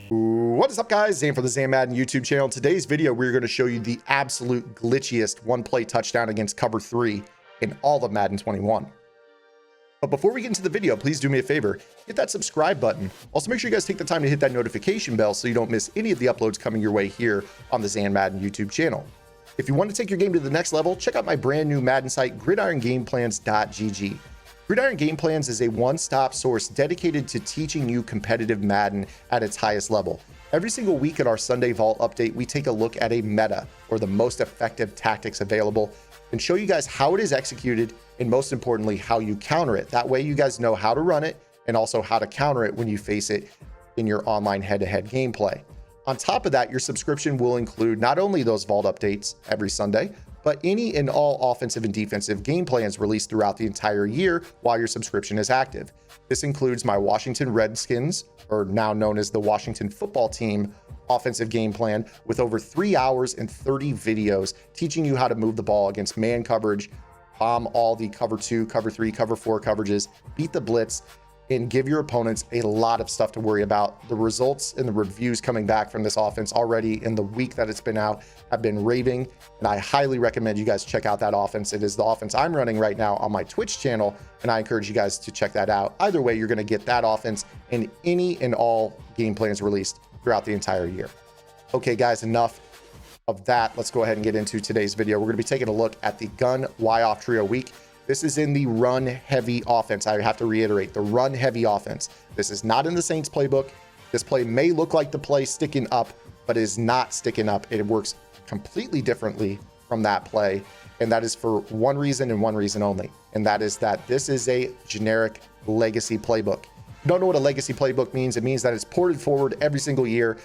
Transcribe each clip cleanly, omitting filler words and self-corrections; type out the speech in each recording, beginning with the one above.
What is up, guys? Zane for the Zane Madden YouTube channel. In today's video, we're going to show you the absolute glitchiest one-play touchdown against cover 3 in all of Madden 21. But before we get into the video, please do me a favor, hit that subscribe button. Also, make sure you guys take the time to hit that notification bell so you don't miss any of the uploads coming your way here on the Zane Madden YouTube channel. If you want to take your game to the next level, check out my brand new Madden site, gridirongameplans.gg. Gridiron Game Plans is a one-stop source dedicated to teaching you competitive Madden at its highest level. Every single week at our Sunday Vault update, we take a look at a meta, or the most effective tactics available, and show you guys how it is executed, and most importantly, how you counter it. That way you guys know how to run it, and also how to counter it when you face it in your online head-to-head gameplay. On top of that, your subscription will include not only those Vault updates every Sunday, but any and all offensive and defensive game plans released throughout the entire year while your subscription is active. This includes my Washington Redskins, or now known as the Washington Football Team, offensive game plan with over 3 hours and 30 videos teaching you how to move the ball against man coverage, bomb all the cover 2, cover 3, cover 4 coverages, beat the blitz, and give your opponents a lot of stuff to worry about. The results and the reviews coming back from this offense already in the week that it's been out have been raving, and I highly recommend you guys check out that offense. It is the offense I'm running right now on my Twitch channel, and I encourage you guys to check that out. Either way, you're going to get that offense in any and all game plans released throughout the entire year. Okay, guys, enough of that. Let's go ahead and get into today's video. We're going to be taking a look at the gun Y-off trio week. This is in the run-heavy offense. I have to reiterate, the run-heavy offense. This is not in the Saints playbook. This play may look like the play sticking up, but is not sticking up. It works completely differently from that play, and that is for one reason and one reason only, and that is that this is a generic legacy playbook. If you don't know what a legacy playbook means, it means that it's ported forward every single year.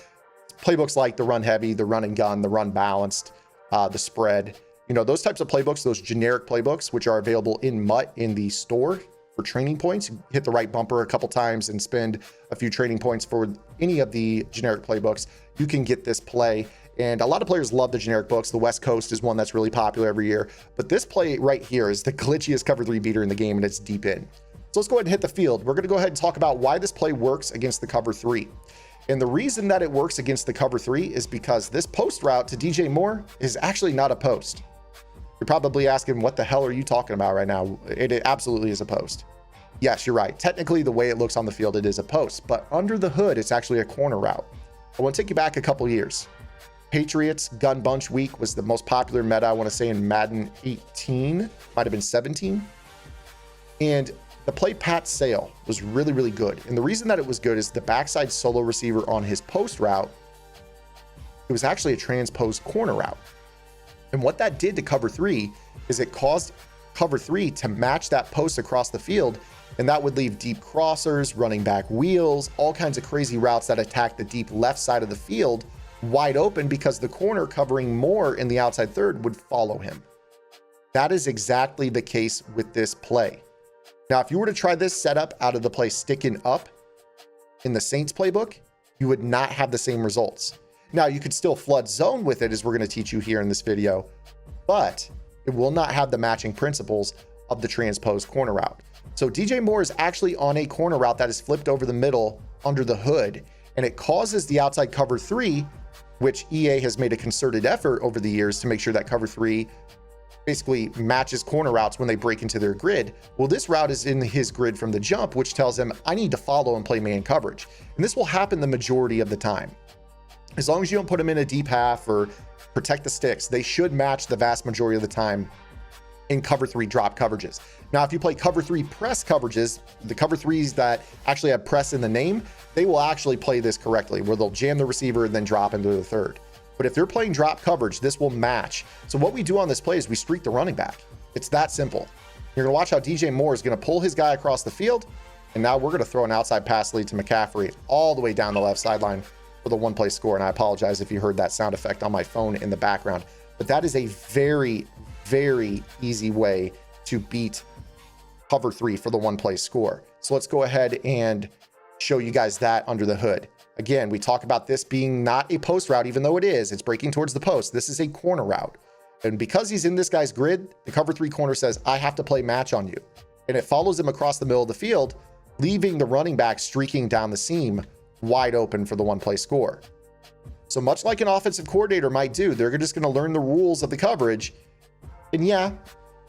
Playbooks like the run-heavy, the run and gun, the run-balanced, the spread. You know, those types of playbooks, those generic playbooks, which are available in MUT in the store for training points. You hit the right bumper a couple times and spend a few training points for any of the generic playbooks. You can get this play. And a lot of players love the generic books. The West Coast is one that's really popular every year. But this play right here is the glitchiest cover 3 beater in the game, and it's deep in. So let's go ahead and hit the field. We're going to go ahead and talk about why this play works against the cover 3. And the reason that it works against the cover 3 is because this post route to DJ Moore is actually not a post. You're probably asking, what the hell are you talking about right now? It absolutely is a post. Yes, you're right. Technically, the way it looks on the field, it is a post, but under the hood, it's actually a corner route. I want to take you back a couple years. Patriots gun bunch week was the most popular meta, I want to say, in Madden 18, might have been 17. And the play Pat Sale was really, really good. And the reason that it was good is the backside solo receiver on his post route, it was actually a transposed corner route. And what that did to cover 3 is it caused cover 3 to match that post across the field, and that would leave deep crossers, running back wheels, all kinds of crazy routes that attack the deep left side of the field wide open because the corner covering more in the outside third would follow him. That is exactly the case with this play. Now, if you were to try this setup out of the play sticking up in the Saints playbook, you would not have the same results. Now, you could still flood zone with it, as we're going to teach you here in this video, but it will not have the matching principles of the transposed corner route. So DJ Moore is actually on a corner route that is flipped over the middle under the hood, and it causes the outside cover 3, which EA has made a concerted effort over the years to make sure that cover 3 basically matches corner routes when they break into their grid. Well, this route is in his grid from the jump, which tells him, I need to follow and play man coverage. And this will happen the majority of the time. As long as you don't put them in a deep half or protect the sticks, they should match the vast majority of the time in cover 3 drop coverages. Now, if you play cover 3 press coverages, the cover 3s that actually have press in the name, they will actually play this correctly, where they'll jam the receiver and then drop into the third. But if they're playing drop coverage, this will match. So what we do on this play is we streak the running back. It's that simple. You're going to watch how DJ Moore is going to pull his guy across the field, and now we're going to throw an outside pass lead to McCaffrey all the way down the left sideline for the one-play score. And I apologize if you heard that sound effect on my phone in the background, but that is a very, very easy way to beat cover 3 for the one-play score. So let's go ahead and show you guys that under the hood. Again, we talk about this being not a post route, even though it is. It's breaking towards the post. This is a corner route. And because he's in this guy's grid, the cover 3 corner says, I have to play match on you. And it follows him across the middle of the field. leaving the running back streaking down the seam wide open for the one-play score. So much like an offensive coordinator might do, they're just going to learn the rules of the coverage. And yeah,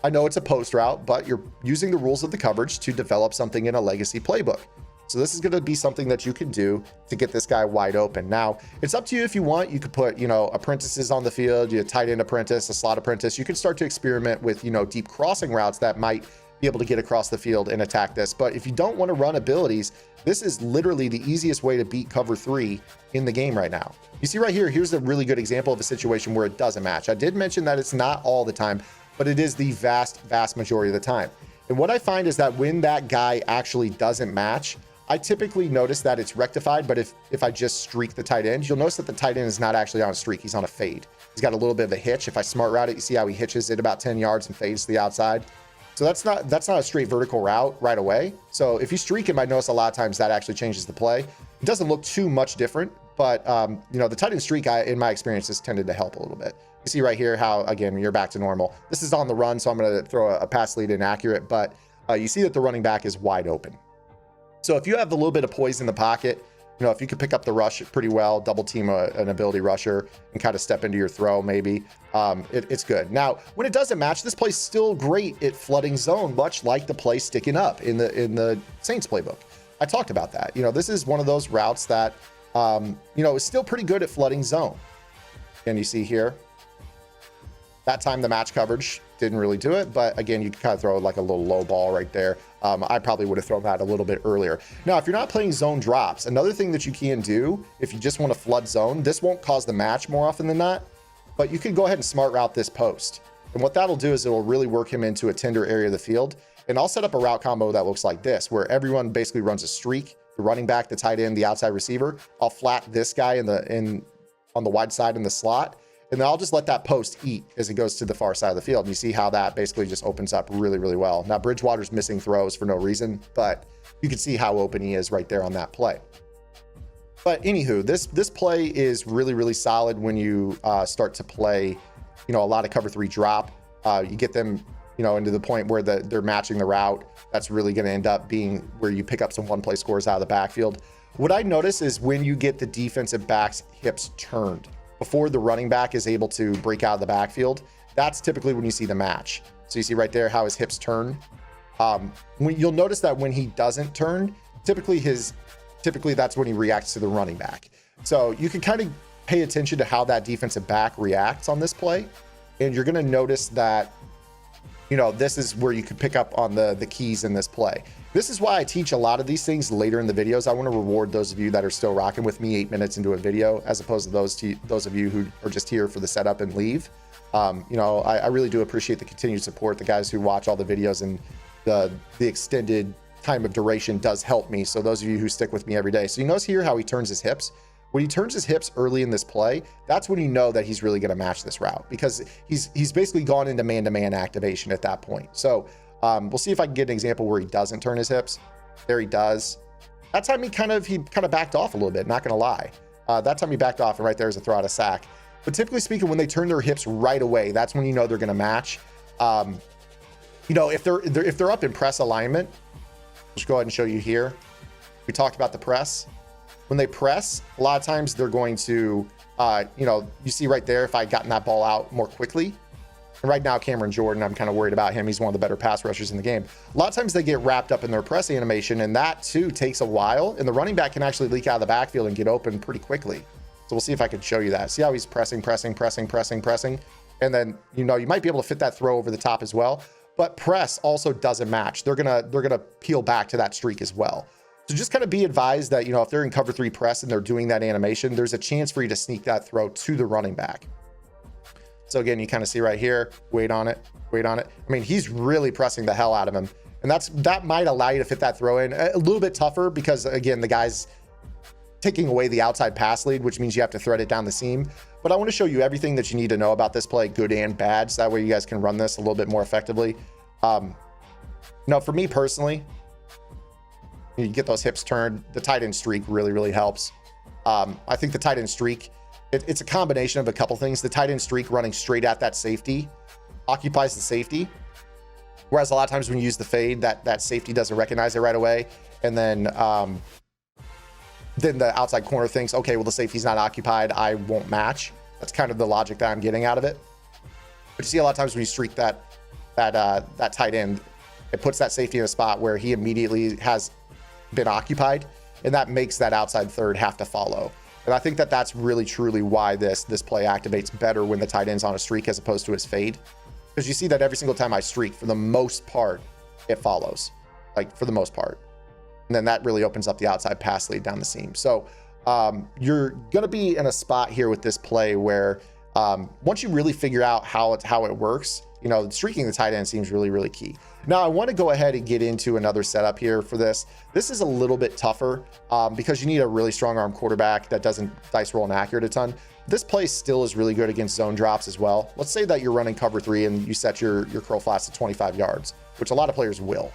I know it's a post route, but you're using the rules of the coverage to develop something in a legacy playbook. So this is going to be something that you can do to get this guy wide open. Now, it's up to you if you want. You could put, apprentices on the field, you tight end apprentice, a slot apprentice. You can start to experiment with, deep crossing routes that might be able to get across the field and attack this. But if you don't want to run abilities, this is literally the easiest way to beat cover 3 in the game right now. You see right here, here's a really good example of a situation where it doesn't match. I did mention that it's not all the time, but it is the vast majority of the time. And what I find is that when that guy actually doesn't match, I typically notice that it's rectified, but if I just streak the tight end, you'll notice that the tight end is not actually on a streak. He's on a fade. He's got a little bit of a hitch. If I smart route it, you see how he hitches it about 10 yards and fades to the outside. So that's not a straight vertical route right away. So if you streak him, I notice a lot of times that actually changes the play. It doesn't look too much different, but the tight end streak, in my experience, has tended to help a little bit. You see right here how, again, you're back to normal. This is on the run, so I'm going to throw a pass lead inaccurate, but you see that the running back is wide open. So if you have a little bit of poise in the pocket, if you could pick up the rush pretty well, double team an ability rusher and kind of step into your throw, maybe it's good. Now, when it doesn't match, this play's still great at flooding zone, much like the play sticking up in the Saints playbook. I talked about that. This is one of those routes that, is still pretty good at flooding zone. And you see here, that time the match coverage didn't really do it, but again, you can kind of throw like a little low ball right there. I probably would have thrown that a little bit earlier. Now, if you're not playing zone drops, another thing that you can do, if you just want to flood zone, this won't cause the match more often than not, but you can go ahead and smart route this post. And what that'll do is it'll really work him into a tender area of the field. And I'll set up a route combo that looks like this, where everyone basically runs a streak, the running back, the tight end, the outside receiver. I'll flat this guy on the wide side in the slot. And then I'll just let that post eat as it goes to the far side of the field. And you see how that basically just opens up really, really well. Now, Bridgewater's missing throws for no reason, but you can see how open he is right there on that play. But anywho, this play is really, really solid when you start to play, a lot of cover 3 drop. You get them, into the point where they're matching the route. That's really going to end up being where you pick up some one-play scores out of the backfield. What I notice is when you get the defensive back's hips turned before the running back is able to break out of the backfield, that's typically when you see the match. So you see right there how his hips turn. You'll notice that when he doesn't turn, typically that's when he reacts to the running back. So you can kind of pay attention to how that defensive back reacts on this play, and you're going to notice that this is where you can pick up on the keys in this play. This is why I teach a lot of these things later in the videos. I want to reward those of you that are still rocking with me 8 minutes into a video, as opposed to those of you who are just here for the setup and leave. I really do appreciate the continued support. The guys who watch all the videos and the extended time of duration does help me. So those of you who stick with me every day. So you notice here how he turns his hips. When he turns his hips early in this play, that's when you know that he's really going to match this route, because he's basically gone into man-to-man activation at that point. So we'll see if I can get an example where he doesn't turn his hips. There he does. That time he kind of backed off a little bit, not going to lie. That time he backed off, and right there is a throw out of sack. But typically speaking, when they turn their hips right away, that's when you know they're going to match. If they're up in press alignment, let's go ahead and show you here. We talked about the press. When they press, a lot of times they're going to, you see right there, if I had gotten that ball out more quickly. And right now, Cameron Jordan, I'm kind of worried about him. He's one of the better pass rushers in the game. A lot of times they get wrapped up in their press animation, and that too takes a while. And the running back can actually leak out of the backfield and get open pretty quickly. So we'll see if I can show you that. See how he's pressing. And then, you might be able to fit that throw over the top as well. But press also doesn't match. They're gonna peel back to that streak as well. So just kind of be advised that, if they're in cover 3 press and they're doing that animation, there's a chance for you to sneak that throw to the running back. So again, you kind of see right here, wait on it. I mean, he's really pressing the hell out of him. And that might allow you to fit that throw in a little bit tougher, because again, the guy's taking away the outside pass lead, which means you have to thread it down the seam. But I want to show you everything that you need to know about this play, good and bad, so that way you guys can run this a little bit more effectively. For me personally, you get those hips turned. The tight end streak really, really helps. I think the tight end streak, it's a combination of a couple things. The tight end streak running straight at that safety occupies the safety. Whereas a lot of times when you use the fade, that safety doesn't recognize it right away. And then the outside corner thinks, okay, well, the safety's not occupied, I won't match. That's kind of the logic that I'm getting out of it. But you see a lot of times when you streak that tight end, it puts that safety in a spot where he immediately has been occupied, and that makes that outside third have to follow. And I think that that's really truly why this play activates better when the tight end's on a streak as opposed to his fade. Because you see that every single time I streak, for the most part, it follows, like for the most part. And then that really opens up the outside pass lead down the seam. So you're going to be in a spot here with this play where once you really figure out how it works, you know, streaking the tight end seems really, really key. Now, I want to go ahead and get into another setup here for this. This is a little bit tougher because you need a really strong arm quarterback that doesn't dice roll and accurate a ton. This play still is really good against zone drops as well. Let's say that you're running cover 3 and you set your curl flats to 25 yards, which a lot of players will.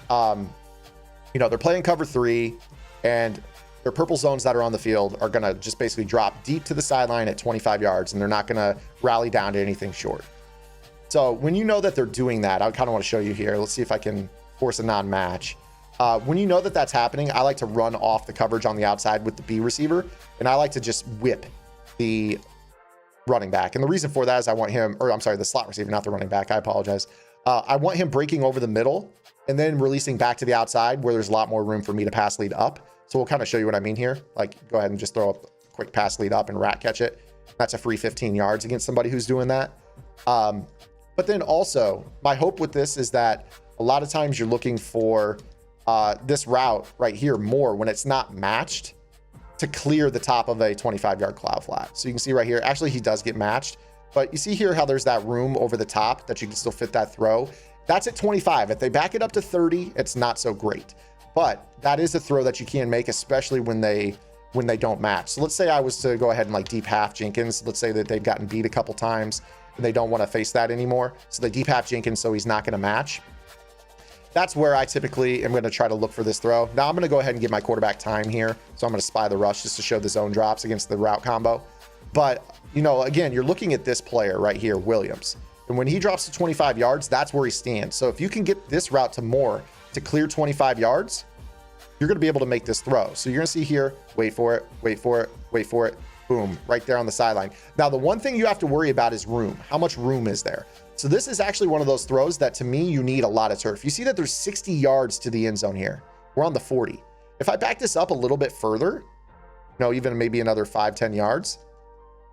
You know, they're playing cover 3 and their purple zones that are on the field are going to just basically drop deep to the sideline at 25 yards, and they're not going to rally down to anything short. So when you know that they're doing that, I kind of want to show you here. Let's see if I can force a non-match. When you know that that's happening, I like to run off the coverage on the outside with the B receiver, and I like to just whip the running back. And the reason for that is I want him, or I'm sorry, the slot receiver, not the running back. I apologize. I want him breaking over the middle and then releasing back to the outside where there's a lot more room for me to pass lead up. So we'll kind of show you what I mean here. Like, go ahead and just throw a quick pass lead up and rat catch it. That's a free 15 yards against somebody who's doing that. But then also, my hope with this is that a lot of times you're looking for this route right here more when it's not matched to clear the top of a 25-yard cloud flat. So you can see right here, actually he does get matched, but you see here how there's that room over the top that you can still fit that throw. That's at 25. If they back it up to 30, it's not so great. But that is a throw that you can make, especially when they don't match. So let's say I was to go ahead and like deep half Jenkins. Let's say that they've gotten beat a couple times and they don't want to face that anymore. So they deep half Jenkins so he's not going to match. That's where I typically am going to try to look for this throw. Now I'm going to go ahead and give my quarterback time here. So I'm going to spy the rush just to show the zone drops against the route combo. But, you know, again, you're looking at this player right here, Williams. And when he drops to 25 yards, that's where he stands. So if you can get this route to Moore to clear 25 yards, you're going to be able to make this throw. So you're going to see here, wait for it, wait for it, wait for it, boom, right there on the sideline. Now, the one thing you have to worry about is room. How much room is there? So this is actually one of those throws that, to me, you need a lot of turf. You see that there's 60 yards to the end zone here. We're on the 40. If I back this up a little bit further, you know, even maybe another 5-10 yards,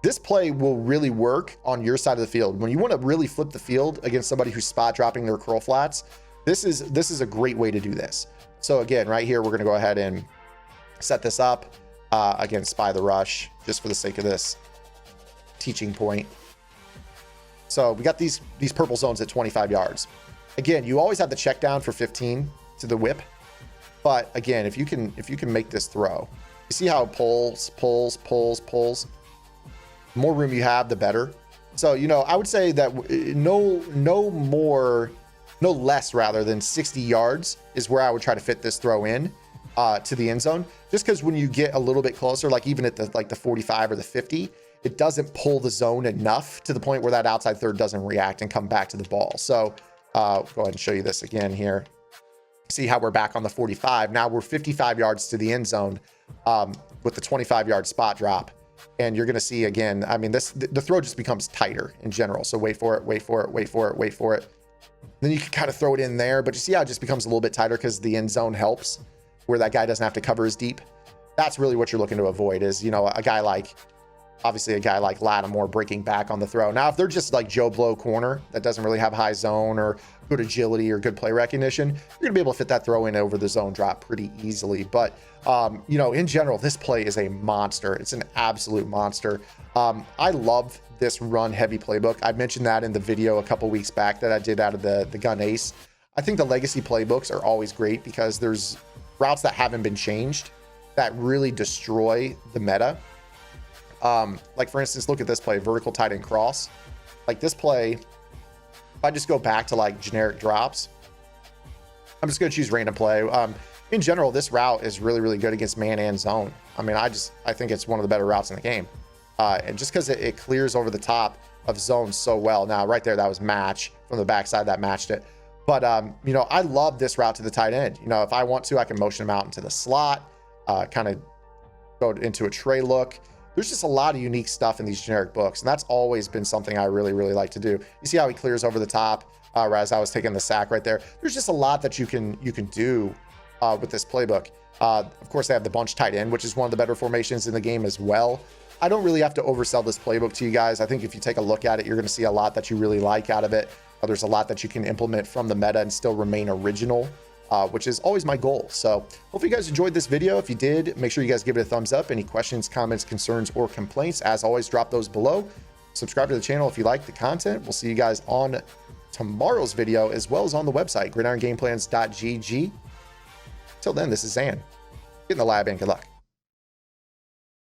this play will really work on your side of the field. When you want to really flip the field against somebody who's spot dropping their curl flats, this is a great way to do this. So again, right here, we're going to go ahead and set this up. Again, spy the rush, just for the sake of this teaching point. So we got these purple zones at 25 yards. Again, you always have the check down for 15 to the whip. But again, if you can make this throw, you see how it pulls. The more room you have, the better. So, you know, I would say that no less rather than 60 yards is where I would try to fit this throw in to the end zone. Just because when you get a little bit closer, like even at the 45 or the 50, it doesn't pull the zone enough to the point where that outside third doesn't react and come back to the ball. So go ahead and show you this again here. See how we're back on the 45. Now we're 55 yards to the end zone with the 25-yard spot drop. And you're going to see again, I mean, the throw just becomes tighter in general. So wait for it, wait for it, wait for it, wait for it. Then you can kind of throw it in there, but you see how it just becomes a little bit tighter because the end zone helps where that guy doesn't have to cover as deep. That's really what you're looking to avoid is, you know, obviously a guy like Lattimore breaking back on the throw. Now, if they're just like Joe Blow corner that doesn't really have high zone or good agility or good play recognition, you're going to be able to fit that throw in over the zone drop pretty easily. But, you know, in general, this play is a monster. It's an absolute monster. I love this run heavy playbook. I mentioned that in the video a couple weeks back that I did out of the gun ace. I think the legacy playbooks are always great because there's routes that haven't been changed that really destroy the meta. Like for instance, look at this play, vertical tight end cross. Like this play, if I just go back to like generic drops, I'm just going to choose random play. In general, this route is really, really good against man and zone. I mean, I think it's one of the better routes in the game. And just because it clears over the top of zones so well. Now, right there, that was match from the backside that matched it. But, you know, I love this route to the tight end. You know, if I want to, I can motion him out into the slot, kind of go into a tray look. There's just a lot of unique stuff in these generic books, and that's always been something I really, really like to do. You see how he clears over the top as I was taking the sack right there. There's just a lot that you can do with this playbook. Of course, they have the bunch tight end, which is one of the better formations in the game as well. I don't really have to oversell this playbook to you guys. I think if you take a look at it, you're going to see a lot that you really like out of it. There's a lot that you can implement from the meta and still remain original, which is always my goal. So hopefully you guys enjoyed this video. If you did, make sure you guys give it a thumbs up. Any questions, comments, concerns, or complaints, as always, drop those below. Subscribe to the channel if you like the content. We'll see you guys on tomorrow's video, as well as on the website, gridirongameplans.gg. Till then, this is Zan. Get in the lab and good luck.